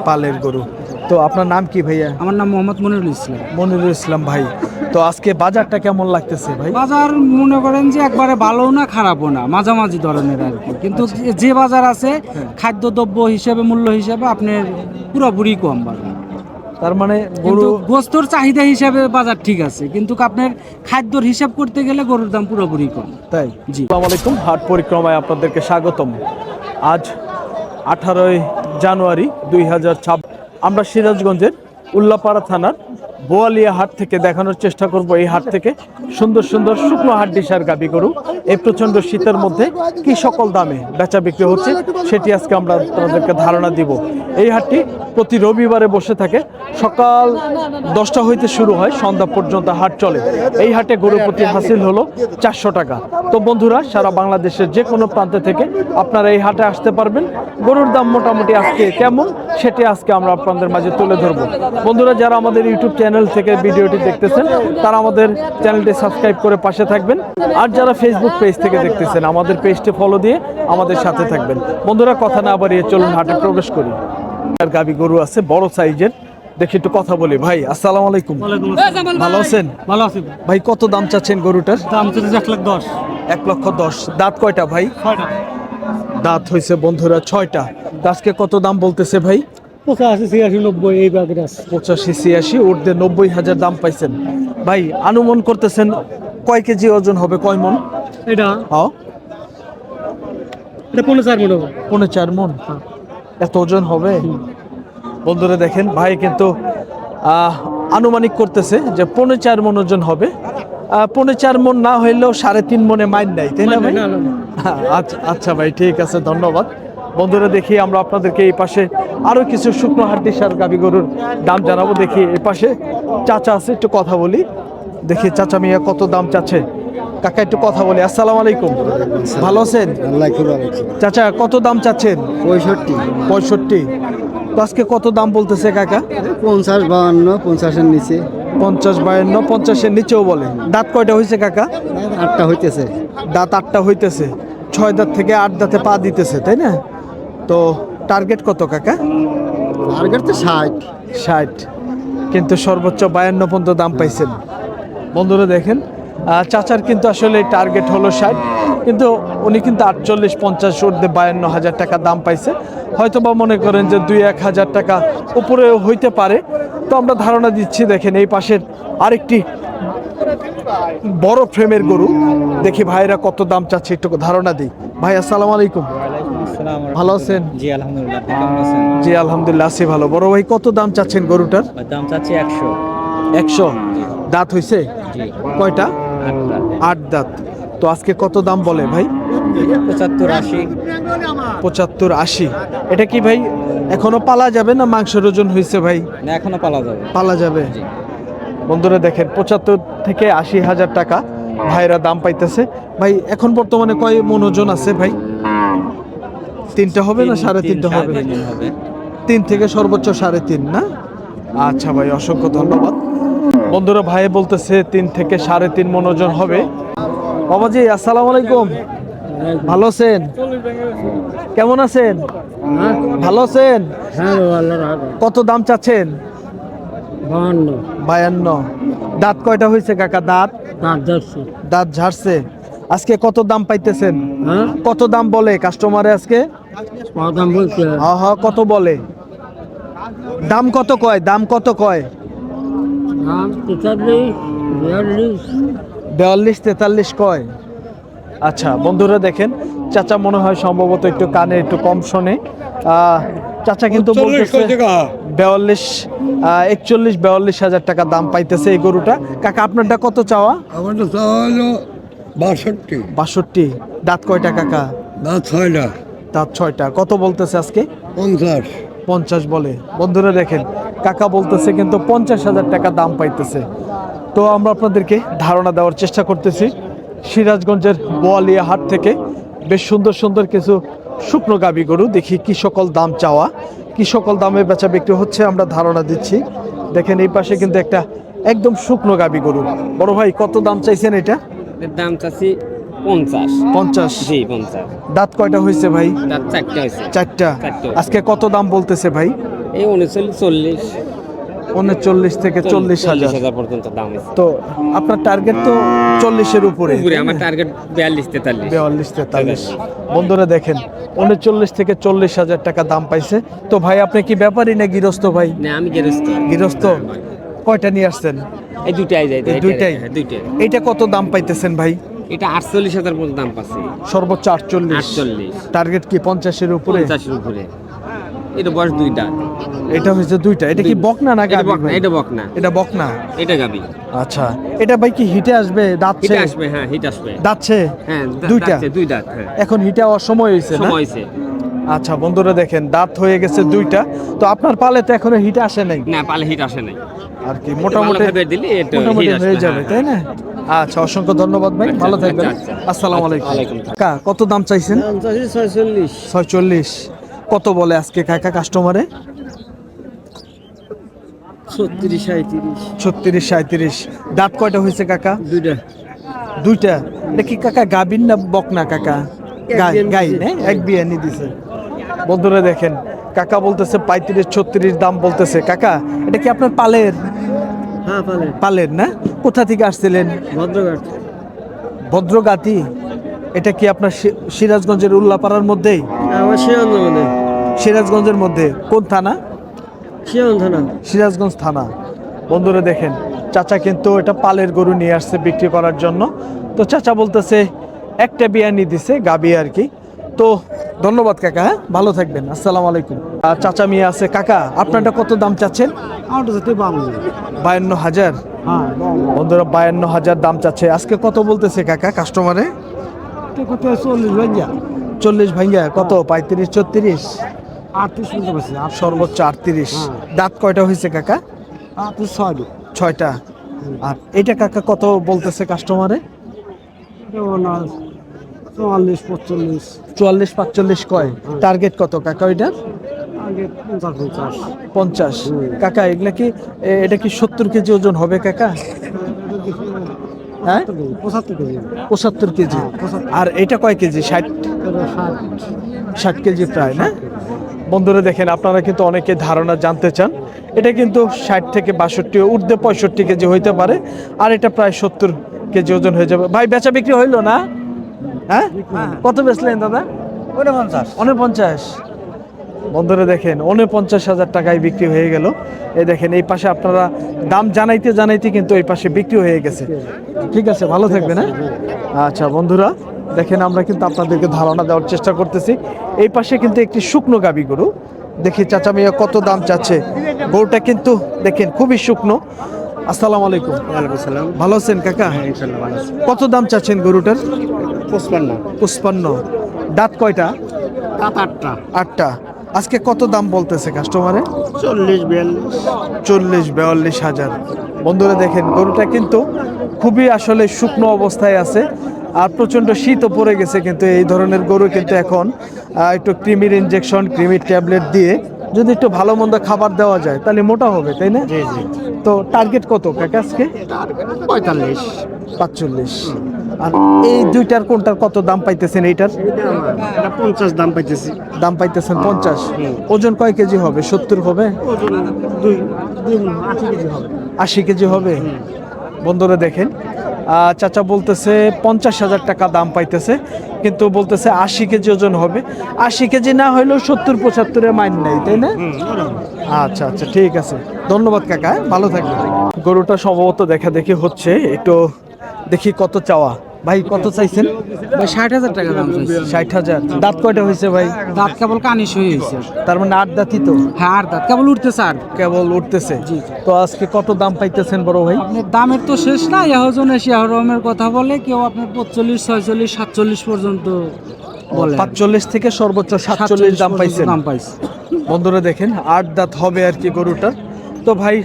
পালের গরু। তো আপনার নাম কি ভাইয়া? আমার নাম মোহাম্মদ মনিরুল ইসলাম। মনিরুল ইসলাম ভাই, তো আজকে বাজারটা কেমন লাগতেছে ভাই? বাজার মনে করেন যে একবারে ভালোও না খারাপও না, মাঝামাঝি ধরনের আর কি। কিন্তু যে বাজার আছে খাদ্যদ্রব্য হিসেবে, মূল্য হিসেবে আপনার পুরোপুরি কম বাজার। তার মানে কিন্তু গরু গোস্তর চাহিদা হিসাবে বাজার ঠিক আছে, কিন্তু আপনার খাদ্যর হিসাব করতে গেলে গরুর দাম পুরোপুরি কম। তাই? জি। আসসালামু আলাইকুম, হাট পরিক্রমায় আপনাদেরকে স্বাগতম। আজ 18 জানুয়ারি 2026। আমরা সিরাজগঞ্জের উল্লাপাড়া থানার বোয়ালিয়া হাট থেকে দেখানোর চেষ্টা করব এই হাট থেকে সুন্দর সুন্দর শুকনো হাড্ডিসার গাবি গরু এই প্রচণ্ড শীতের মধ্যে কি সকল দামে বেচা বিক্রি হচ্ছে সেটি আজকে আমরা তোমাদেরকে ধারণা দিব। এই হাটটি প্রতি রবিবারে বসে থাকে, সকাল 10টা হইতে শুরু হয়, সন্ধ্যা পর্যন্ত হাট চলে। এই হাটে গরু প্রতি হাসিল হলো 400 টাকা। তো বন্ধুরা, সারা বাংলাদেশের যে কোনো প্রান্ত থেকে আপনারা এই হাটে আসতে পারবেন। গরুর দাম মোটামুটি আজকে কেমন সেটি আজকে আমরা আপনাদের মাঝে তুলে ধরবো। বন্ধুরা, যারা আমাদের ইউটিউব চ্যানেল থেকে ভিডিওটি দেখতেছেন তারা আমাদের চ্যানেলটি সাবস্ক্রাইব করে পাশে থাকবেন, আর যারা ফেসবুক পেজ থেকে দেখতেছেন আমাদের পেজটি ফলো দিয়ে আমাদের সাথে থাকবেন। বন্ধুরা, কথা না বাড়িয়ে চলুন হাটে প্রবেশ করি। আর গাবি গরু আছে বড় সাইজের, দেখি একটু কথা বলি। ভাই আসসালামু আলাইকুম। ভালো আছেন? ভালো আছি ভাই, কত দাম চাচ্ছেন গরুটার? দাম তো 1,10,000। 1,10,000। দাঁত কয়টা ভাই? দাঁত হয়েছে বন্ধুরা 6টা। আজকে কত দাম বলতেছে ভাই? 85, 86, 90 এই বাগের আছে। 85, 86 ঊর্ধ্বে 90,000 দাম পাইছেন ভাই। অনুমান করতেছেন কয় কেজি ওজন হবে, কয় মন? এটা হ্যাঁ, এটা 4.5 মণ হবে। 4.5 মন এত ওজন হবে? বন্ধুরা দেখেন, ভাই কিন্তু আনুমানিক করতেছে যে 4.5 মন ওজন হবে। 4.5 মন না হইলেও 3.5 মনে মাইন নাই, তাই না ভাই? আচ্ছা আচ্ছা ভাই, ঠিক আছে, ধন্যবাদ। বন্ধুরা, দেখি আমরা আপনাদেরকে এই পাশে আরো কিছু শুকনো হাড্ডিসার গাবি গরুর দাম জানাবো। দেখি এই পাশে চাচা আছে, একটু কথা বলি। দেখি চাচা মিয়া কত দাম চাচ্ছে। কাকা একটু কথা বলি। আসসালামু আলাইকুম, ভালো আছেন? চাচা কত দাম চাচ্ছেন? 65। তো আজকে কত দাম বলতেছে কাকা? 50, 52, 50-এর নিচে। 50, 52, 50-এর নিচেও বলে। দাঁত কয়টা হয়েছে কাকা? 8টা হইতেছে। দাঁত 8টা হইতেছে। 6 দাঁত থেকে 8 দাঁতে পা দিতেছে, তাই না? তো টার্গেট কত কাকা? টার্গেট তো 60। 60, কিন্তু সর্বোচ্চ 52 পর্যন্ত দাম পাইছেন। বন্ধুরা দেখেন, চাচার কিন্তু আসলে টার্গেট হলো 60, কিন্তু উনি কিন্তু 48, 50 ঊর্ধ্বে 52,000 টাকা দাম পাইছে। হয়তো বা মনে করেন যে 2-1,000 টাকা উপরেও হইতে পারে। তো আমরা ধারণা দিচ্ছি। দেখেন এই পাশের আরেকটি বড় ফ্রেমের গরু, দেখি ভাইরা কত দাম চাচ্ছে একটু ধারণা দিই। ভাই আসসালামু আলাইকুম, ভালো আছেন? জি আলহামদুলিল্লাহ, আপনি কেমন আছেন? জি আলহামদুলিল্লাহ আছি ভালো। বড় ভাই, কত দাম চাচ্ছেন গরুটার? দাম চাচ্ছি 100। 100। দাঁত হইছে জি। কয়টা? 8টা। 8 দাঁত। তো আজকে কত দাম বলে ভাই? 75, 80। 75, 80। এটা কি ভাই এখনো পালা যাবে না মাংসের ওজন হয়েছে ভাই? না, এখনো পালা যাবে। পালা যাবে। জি। বন্ধুরা দেখেন, 75 থেকে 80,000 টাকা ভাইরা দাম পাইতেছে। ভাই এখন বর্তমানে কয় মন ওজন আছে ভাই? 3টা হবে না 3.5 হবে? 3 থেকে সর্বোচ্চ 3.5 না? আচ্ছা ভাই, অসংখ্য ধন্যবাদ। বন্ধুরা, ভাই বলতেছে 3 থেকে 3.5 মন ওজন হবে। বাবাজি আসসালামু আলাইকুম, ভালো আছেন? কেমন আছেন? ভালো আছেন? কত দাম চাচ্ছেন? 52। দাঁত কয়টা হয়েছে কাকা? দাঁত ঝাড়ছে। আজকে কত দাম পাইতেছেন? কত দাম বলে কাস্টমারে আজকে? হ্যাঁ, কত বলে? দাম কত কয়? দাম কত কয়? 42, 43 কয়। আচ্ছা বন্ধুরা দেখেন, চাচা মনে হয় সম্ভবত একটু কানে একটু কম শোনে। চাচা কিন্তু বলতেছে 42, 41, 42,000 টাকা দাম পাইতেছে এই গরুটা। কাকা আপনারটা কত চাওয়া? আমারটা চাওয়া হলো 62। 62। দাঁত কয়টা কাকা? দাঁত 6টা। দাঁত 6টা। কত বলতেছে আজকে? 50। 50 বলে। বন্ধুরা দেখেন, কাকা বলতেছে কিন্তু 50,000 টাকা দাম পাইতেছে। তো আমরা আপনাদেরকে ধারণা দেওয়ার চেষ্টা করতেছি সিরাজগঞ্জের বোয়ালিয়া হাট থেকে বেশ সুন্দর সুন্দর কিছু শুকনো গাবি গরু। দেখি কি সকল দাম চাওয়া, কি সকল দামে বেচা বিক্রি হচ্ছে আমরা ধারণা দিচ্ছি। দেখেন এই পাশে কিন্তু একটা একদম শুকনো গাবি গরু। বড় ভাই কত দাম চাইছেন এটা? দাম চাচ্ছি 50 50। জি 50 দাঁত কয়টা হয়েছে ভাই? তার 4টা হয়েছে চারটা। চারটা। আজকে কত দাম বলতেছে ভাই? এই 39 40 39 থেকে 40,000। 40,000 পর্যন্ত দাম হয়েছে তো আপনার টার্গেট তো 40-এর উপরে, উপরে তাই আমার না? টার্গেট 42 43 42-43। বন্ধুরা দেখেন 39 থেকে 40,000 টাকা দাম পাইছে। তো ভাই আপনি কি ব্যাপারী না গৃহস্থ ভাই? না আমি গেরস্ত গৃহস্থ। কয়টা নিয়ে আসছেন? এই দুটাই যাই এই দুইটাই? দুইটাই এইটা কত দাম পাইতেছেন ভাই? এটা 48,000 পর্যন্ত দাম পাচ্ছে সর্বোচ্চ 48। 48 টার্গেট কি 50-এর উপরে? 50 এর উপরে এটা বয়স দুইটা এটা হচ্ছে দুইটা। এটা কি বকনা না এটা গাবি বকনা ভাই? এটা বকনা এটা বকনা। এটা গাবি আচ্ছা, এটা ভাই কি হিটে আসবে? দাঁতছে? হিট আসবে হ্যাঁ হিট আসবে দাঁতছে? হ্যাঁ দুইটা? দুই দাঁত হ্যাঁ এখন হিটে হওয়ার সময় হয়েছে না? সময় হয়েছে আচ্ছা বন্ধুরা দেখেন দাঁত হয়ে গেছে দুইটা। তো আপনার পালে তো এখনো হিট আসে নাই না পালে হিট আসে নাই আর কি, মোটামুটি ভালো দিলে এটা মোটামুটি হিট আসবে, হয়ে যাবে, হ্যাঁ, তাই না? আচ্ছা, অসংখ্য ধন্যবাদ ভাই, ভালো থাকবেন। আচ্ছা, আসসালামু আলাইকুম। ওয়ালাইকুম কাকা কত দাম চাইছেন? 46। কত বলে আজকে কাকা কাস্টমারে? 36-37। দাঁত কয়টা হয়েছে কাকা? দুইটা। এটা কি কাকা গাবিন না বকনা কাকা? গাই না, এক বিয়ানি দিছে। বন্ধুরা দেখেন কাকা বলতেছে 35-36 দাম বলতেছে। কাকা এটা কি আপনার পালের? হ্যাঁ পালেন পালের না? কোথা থেকে আসছিলেন? ভদ্রঘাট ভদ্রগাতি। এটা কি আপনার সিরাজগঞ্জের উল্লাপাড়ার মধ্যেই? আমার শিয়ান মানে সিরাজগঞ্জের মধ্যে কোন থানা? শিয়ান থানা সিরাজগঞ্জ থানা। বন্ধুরা দেখেন চাচা কিন্তু এটা পালের গরু নিয়ে আসছে বিক্রি করার জন্য। তো চাচা বলতেছে একটা বিয়ানি দিছে গাবি আর কি। তো ধন্যবাদ কাকা, হ্যাঁ ভালো থাকবেন। আসসালামু আলাইকুম। আর চাচা মিয়া আছে। কাকা আপনারটা কত দাম চাচ্ছেন? আউট যেতে বাবু 52,000। হ্যাঁ বন্ধুরা 52,000 দাম চাচ্ছে। আজকে কত বলতেছে কাকা কাস্টমারে? কত 40 ভাইয়া 40 ভাঙ্গা কত? 35-36। 38 বলতে পারছি সর্বোচ্চ 38। দাঁত কয়টা হয়েছে কাকা? 38 6টা। আর এটা কাকা কত বলতেছে কাস্টমারে? 44 45 44-45 কয়। টার্গেট কত কাকা ওইটার? আগে 50 50। কাকা এগুলা কি এটা কি 70 কেজি ওজন হবে কাকা? হ্যাঁ 75 কেজি 75 কেজি। আর এটা কয় কেজি? 60 কেজি প্রায় না? বন্ধুরা দেখেন আপনারা কিন্তু অনেকে ধারণা জানতে চান। এটা কিন্তু 60 থেকে 62 ঊর্ধ্বে 65 কেজি হইতে পারে। আর এটা প্রায় 70 কেজি ওজন হয়ে যাবে। ভাই বেচা বিক্রি হইলো না? হ্যাঁ কত বেচলেন দাদা? 49। বন্ধুরা দেখেন 49,000 টাকায় বিক্রি হয়ে গেল। এই দেখেন এই পাশে আপনারা দাম জানাইতে জানাইতে কিন্তু এই পাশে বিক্রি হয়ে গেছে। ঠিক আছে, ভালো থাকবে না? আচ্ছা বন্ধুরা দেখেন আমরা কিন্তু আপনাদেরকে ধারণা দেওয়ার চেষ্টা করতেছি। এই পাশে কিন্তু একটি শুকনো গাবি গরু। দেখি চাচা মিয়া কত দাম চাচ্ছে। গরুটা কিন্তু দেখেন খুবই শুকনো। আসসালামু আলাইকুম। ভালো আছেন কাকা? কত দাম চাচ্ছেন গরুটার? 55। দাঁত কয়টা? 8টা। আজকে কত দাম বলতেছে কাস্টমারে? 40-42,000। বন্ধুরা দেখেন গরুটা কিন্তু খুবই আসলে শুকনো অবস্থায় আছে। আর প্রচণ্ড শীতও পড়ে গেছে, কিন্তু এই ধরনের গরু কিন্তু এখন একটু কৃমির ইনজেকশন, কৃমির ট্যাবলেট দিয়ে যদি একটু ভালো মন্দ খাবার দেওয়া যায় তাহলে মোটা হবে, তাই না? তো টার্গেট কত কাকা আজকে? 45। আর এই দুইটার কোনটার কত দাম পাইতেছেন? এইটার 50 দাম পাইতেছি দাম পাইতেছেন 50। ওজন কয় কেজি হবে? 70 হবে? 80 কেজি হবে। বন্ধুরা দেখেন চাচা বলতেছে 50,000 টাকা দাম পাইতেছে, কিন্তু বলতেছে 80 কেজি ওজন হবে। 80 কেজি না হইলেও 70-75 মাইন নেই, তাই না? আচ্ছা আচ্ছা ঠিক আছে, ধন্যবাদ কাকা, ভালো থাকবেন। গরুটা সম্ভবত দেখা দেখি হচ্ছে, একটু দেখি কত চাওয়া। ভাই কত চাইছেন? ভাই 60,000 টাকা দাম চাইছি। 60,000। দাঁত কয়টা হয়েছে ভাই? দাঁত কেবল কানিশ হয়ে গেছে। তার মানে 8 দাঁতই তো? হ্যাঁ আর দাঁত কেবল উঠতেছে আর কেবল উঠতেছে। তো আজকে কত দাম পাইতেছেন বড় ভাই? আপনার দামের তো শেষ না, এহজনে শেহরমের কথা বলে কেউ আপনার 45 46 47 পর্যন্ত বলে। 45 থেকে সর্বোচ্চ 47 দাম পাইছেন। দাম পাইছে। বন্ধুরা দেখেন 8 দাঁত হবে আর কি গরুটার। তো ভাই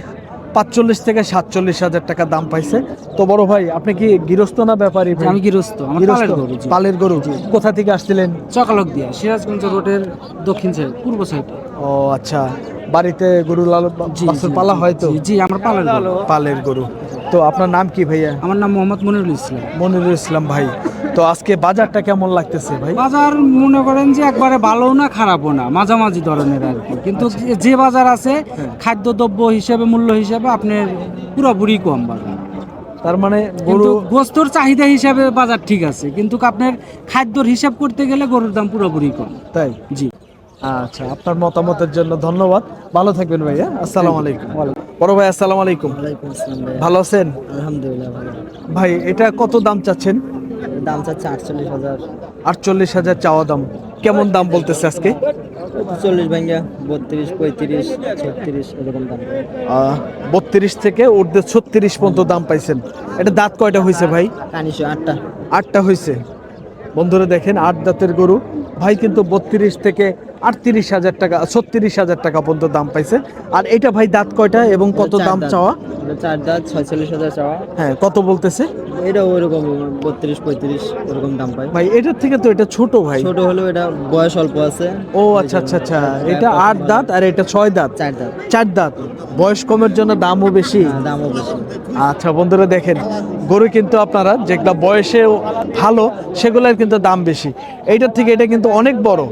45 থেকে 47,000 টাকা দাম পাইছে। তো বড় ভাই আপনি কি গৃহস্থ না ব্যাপারী ভাই? আমি গৃহস্থ, আমার গৃহস্থ, পালের গরু। পালের গরু। কোথা থেকে আসছিলেন? চকালক দিয়া, সিরাজগঞ্জ রোডের দক্ষিণ সাইড, পূর্ব সাইডে। ও আচ্ছা, বাড়িতে গরু লালন বাছুর পালা হয় তো? জি আমার পালের গরু। পালের গরু। তো আপনার নাম কি ভাইয়া? আমার নাম মোহাম্মদ মনিরুল ইসলাম। মনিরুল ইসলাম ভাই। তো আজকে বাজারটা কেমন লাগতেছে ভাই? বাজার মনে করেন যে একবারে ভালোও না খারাপও না, মাঝামাঝি ধরনের আর কি। কিন্তু যে বাজার আছে খাদ্যদ্রব্য হিসেবে মূল্য হিসেবে আপনার পুরোপুরি কম বাজার। তার মানে কিন্তু গরু গোস্তর চাহিদা হিসাবে বাজার ঠিক আছে, কিন্তু আপনার খাদ্যর হিসাব করতে গেলে গরুর দাম পুরোপুরি কম। তাই? জি। আচ্ছা, আপনার মতামতের জন্য ধন্যবাদ। ভালো থাকবেন ভাইয়া। আসসালামু আলাইকুম। বড় ভাই আসসালামু আলাইকুম। ভালো আছেন? আলহামদুলিল্লাহ ভালো। ভাই এটা কত দাম চাচ্ছেন? দাম চাচ্ছে 48,000। 48,000 চাওয়া দাম। কেমন দাম বলতেছে আজকে? 40 ভাঙ্গা 32, 35, 36 এরকম দাম। 32 থেকে ঊর্ধ্বে 36 পর্যন্ত দাম পাইছেন। এটা দাঁত কয়টা হয়েছে ভাই? কানিশো 8টা। 8টা হয়েছে। বন্ধুরা দেখেন 8 দাঁতের গরু। ভাই কিন্তু 32 থেকে 38,000 টাকা 36,000 টাকা পর্যন্ত দাম পাইছে। আর এটা ভাই দাঁত কয়টা এবং কত দাম চাওয়া? 4 দাঁত 46,000 চাওয়া। হ্যাঁ, কত বলতেছে? এটা ওইরকম 32, 35 এরকম দাম পায়। ভাই এটার থেকে তো এটা ছোট ভাই। ছোট হলেও এটা বয়স অল্প আছে। ও আচ্ছা আচ্ছা আচ্ছা, এটা 8 দাঁত আর এটা 6 দাঁত। 4 দাঁত। 4 দাঁত। বয়স কমের জন্য দামও বেশি। দামও বেশি। আচ্ছা বন্ধুরা দেখেন, গরু কিন্তু আপনারা যেগুলা বয়সে ভালো সেগুলোর কিন্তু দাম বেশি। এইটার থেকে এটা কিন্তু অনেক বড়,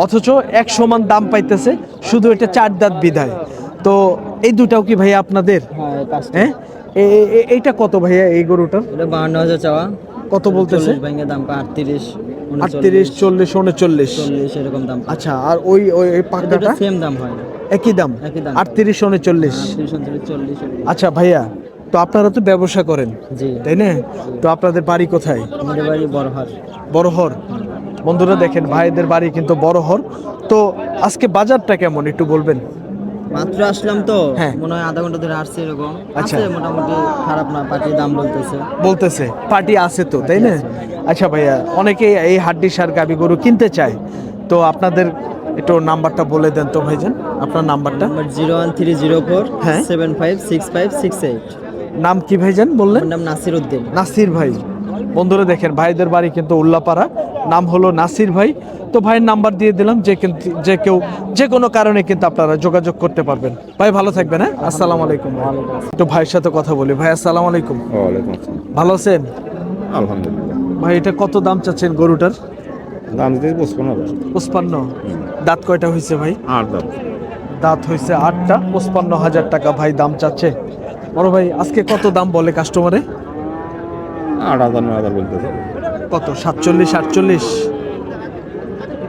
অথচ এক সমান দাম পাইতেছে, শুধু এটা 4 দাঁত বিধায়। তো এই দুটাও কি ভাইয়া আপনাদের? হ্যাঁ, পাঁচটা। হ্যাঁ, এইটা কত ভাইয়া এই গরুটার? এটা 52,000 চাওয়া। কত বলতেছে? 40 ভাঙ্গা দাম পায় 38, 38, 40, 39। 40 এরকম দাম পায়। আচ্ছা, আর ওই ওই ওই পাকড়াটা? সেম দাম হয়। একই দাম? একই দাম। 38, 39। 38, 40 এরকম। আচ্ছা ভাইয়া, তো আপনারা তো ব্যবসা করেন জি। তাই না? তো আপনাদের বাড়ি কোথায়? আমাদের বাড়ি বড়হাট। বড়হর। বন্ধুরা দেখেন ভাইদের বাড়ি কিন্তু বড়হর। তো আজকে বাজারটা কেমন একটু বলবেন? মাত্র আসলাম তো, হ্যাঁ। মনে হয় আধা ঘন্টা ধরে আসছে এরকম। আচ্ছা। আছে মোটামুটি, খারাপ না, পাটির দাম বলতেছে পার্টি আছে তো, তাই না? আচ্ছা ভাইয়া, অনেকেই এই হাড্ডি সার গাবি গরু কিনতে চায়, তো আপনাদের একটু নাম্বারটা বলে দেন তো ভাইজান, আপনার নাম্বারটা। নাম্বার 01304 হ্যাঁ। 756568। নাম কি ভাইজান বললেন? আমার নাম নাসির উদ্দিন। নাসির ভাই। বন্ধুরা দেখেন ভাইদের বাড়ি কিন্তু উল্লাপাড়া, নাম হলো নাসির ভাই। তো ভাইয়ের নাম্বার দিয়ে দিলাম, যে কেউ যে কোনো কারণে কিন্তু আপনারা যোগাযোগ করতে পারবেন। ভাই ভালো থাকবেন। হ্যাঁ, আসসালামু আলাইকুম। একটু ভাইয়ের সাথে কথা বলি। ভাই আসসালামু আলাইকুম। ওয়ালাইকুম আসসালাম। ভালো আছেন আলহামদুলিল্লাহ। ভাই? এটা কত দাম চাচ্ছেন গরুটার? দাম দিতে 55,000। 55। দাঁত কয়টা হয়েছে ভাই? 8 দাম। দাঁত হয়েছে 8টা। 55,000 টাকা ভাই দাম চাচ্ছে। বড় ভাই আজকে কত দাম বলে কাস্টমারে? 8,000 9,000 বলতেছে। কত? 47, 48।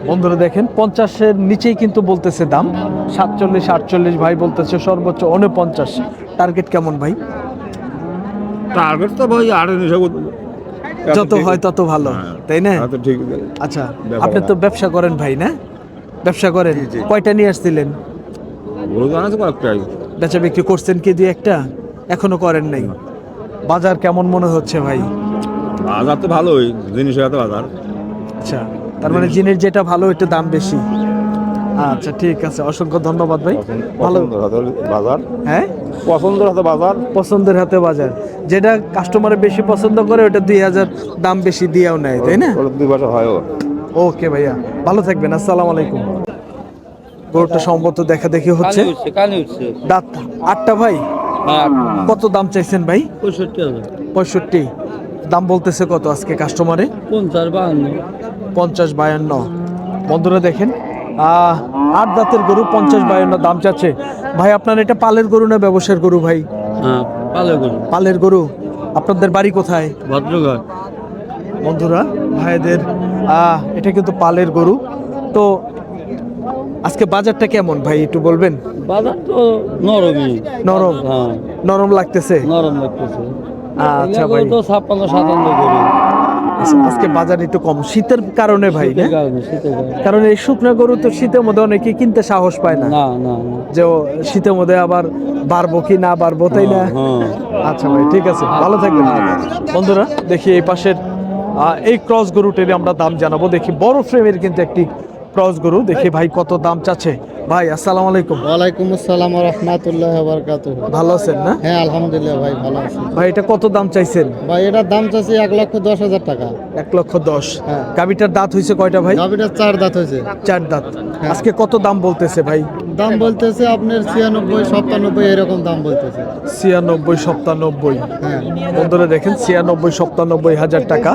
বন্ধুরা দেখেন 50-এর নিচেই কিন্তু বলতেছে দাম। 47, 48 ভাই বলতেছে, সর্বোচ্চ 49। টার্গেট কেমন ভাই? টার্গেট তো ভাই 8,000 যত হয় তত ভালো, তাই না? তো ঠিক। আচ্ছা, ব্যাপার আপনি তো ব্যবসা করেন ভাই, না? ব্যবসা করেন? জি। কয়টা নিয়ে আসছিলেন? গরু জানাচ্ছে কয়েকটাই। বেচা বিক্রি করছেন কি দুই একটা? এখনো করেন নাই? বাজার কেমন মনে হচ্ছে ভাই? বাজার তো ভালোই, জিনিসের এত বাজার। আচ্ছা, তার মানে জিনিস যেটা ভালো একটু দাম বেশি। আচ্ছা ঠিক আছে, অসংখ্য ধন্যবাদ ভাই। ভালো। পছন্দের হাতে বাজার। হ্যাঁ, পছন্দের হাতে বাজার। পছন্দের হাতে বাজার। যেটা কাস্টমারে বেশি পছন্দ করে ওটা 2,000 দাম বেশি দিয়েও নেয়, তাই না? ওর 2 বছর হয়। ওকে ভাইয়া, ভালো থাকবেন। আসসালামু আলাইকুম। গরুটা সম্ভবত দেখা দেখি হচ্ছে। দাঁত 8টা ভাই। কত দাম চাইছেন ভাই? 65,000। 65 দাম বলতেছে। কত আজকে কাস্টমারে? 50, 52। 50, 52। বন্ধুরা দেখেন 8 দাঁতের গরু 50, 52 দাম চাচ্ছে। ভাই আপনার এটা পালের গরু না ব্যবসার গরু ভাই? হ্যাঁ, পালে গরু। পালের গরু। আপনাদের বাড়ি কোথায়? ভদ্রঘাট। বন্ধুরা ভাইদের এটা কিন্তু পালের গরু। তো আজকে বাজারটা কেমন ভাই একটু বলবেন? বাজার তো নরমই। নরম? হ্যাঁ, নরম লাগতেছে। নরম লাগতেছে। আচ্ছা ভাই, 56-57 গরু। আজকে বাজার একটু কম শীতের কারণে ভাই, না? শীতের কারণে। কারণ এই শুকনো গরু তো শীতের মধ্যে অনেকে কিনতে সাহস পায় না, না না না। যে শীতের মধ্যে আবার বাড়বো কি না বাড়বো, তাই না? হ্যাঁ। আচ্ছা ভাই ঠিক আছে, ভালো থাকবেন। বন্ধুরা দেখি এই পাশের এই ক্রস গরুটির আমরা দাম জানাবো। দেখি বড় ফ্রেমের কিন্তু একটি ক্রস গরু, দেখি ভাই কত দাম চাচ্ছে। ভাই আসসালামু আলাইকুম। ওয়ালাইকুম আসসালাম ওয়া রাহমাতুল্লাহি ওয়া বারাকাতুহু। ভালো আছেন না? হ্যাঁ আলহামদুলিল্লাহ ভাই ভালো আছি। ভাই এটা কত দাম চাইছেন? ভাই এটার দাম চাচ্ছি 1,10,000 টাকা। 1,10,000। হ্যাঁ। গাবিটার দাঁত হইছে কয়টা ভাই? গাভীটার 4 দাঁত হয়েছে। 4 দাঁত। আজকে কত দাম বলতেছে ভাই? দাম বলতেছে আপনার 96 97 এরকম দাম বলতেছে। 96 97। হ্যাঁ বন্ধুরা দেখেন 96 97 হাজার টাকা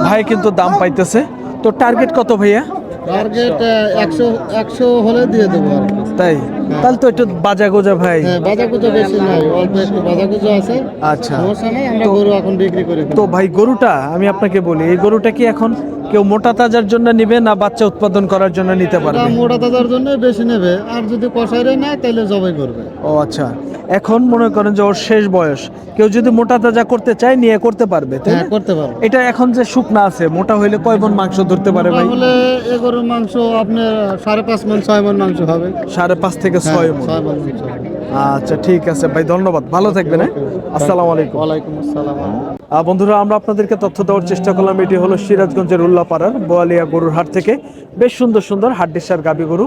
ভাই কিন্তু দাম পাইতেছে। তো টার্গেট কত ভাইয়া? টার্গেট 100 হলে দিয়ে দেবো আর কি। তাই? তাহলে তো একটু বাজা গোজা ভাই। হ্যাঁ বাজাকুজো বেশি নাই, অল্প একটু বাজাকুজো আছে। আচ্ছা। সমস্যা নাই, আমরা গরু এখন বিক্রি করে তো ভাই গরুটা আমি আপনাকে বলি, এই গরুটা কি এখন কেউ মোটা তাজার জন্য নিবে না বাচ্চা উৎপাদন করার জন্য নিতে পারবে? মোটা তাজার জন্য বেশি নেবে, আর যদি কষাইরে নেয় তাহলে জবাই করবে। ও আচ্ছা, এখন মনে করেন যে ওর শেষ বয়স, কেউ যদি মোটা তাজা করতে চায় নিয়ে করতে পারবে, তাই না? হ্যাঁ করতে পারবে। এটা এখন যে শুকনা আছে, মোটা হইলে কয় মণ মাংস ধরতে পারে ভাই? তাহলে এ গরুর মাংস আপনার 5.5 মণ 6 মণ মাংস হবে। 5.5 থেকে 6 মণ। 6 মণ মাংস হবে। আচ্ছা ঠিক আছে ভাই, ধন্যবাদ, ভালো থাকবেন। হ্যাঁ, আসসালামু আলাইকুম। ওয়ালাইকুম আসসালাম। বন্ধুরা আমরা আপনাদেরকে তথ্য দেওয়ার চেষ্টা করলাম, এটি হলো সিরাজগঞ্জের উল্লাপাড়ার বোয়ালিয়া গরুর হাট থেকে বেশ সুন্দর সুন্দর হাড্ডিসার গাভী গরু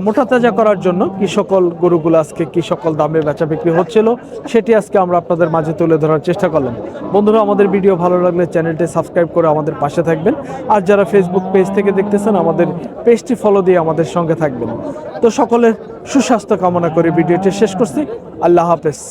মোটা তাজা করার জন্য কি সকল গরুগুলো আজকে কি সকল দামে বেচা বিক্রি হচ্ছিল সেটি আজকে আমরা আপনাদের মাঝে তুলে ধরার চেষ্টা করলাম। বন্ধুরা আমাদের ভিডিও ভালো লাগলে চ্যানেলটি সাবস্ক্রাইব করে আমাদের পাশে থাকবেন, আর যারা ফেসবুক পেজ থেকে দেখতেছেন আমাদের পেজটি ফলো দিয়ে আমাদের সঙ্গে থাকবেন। তো সকলের সুস্বাস্থ্য কামনা করে ভিডিওটি শেষ করছি। আল্লাহ হাফেজ।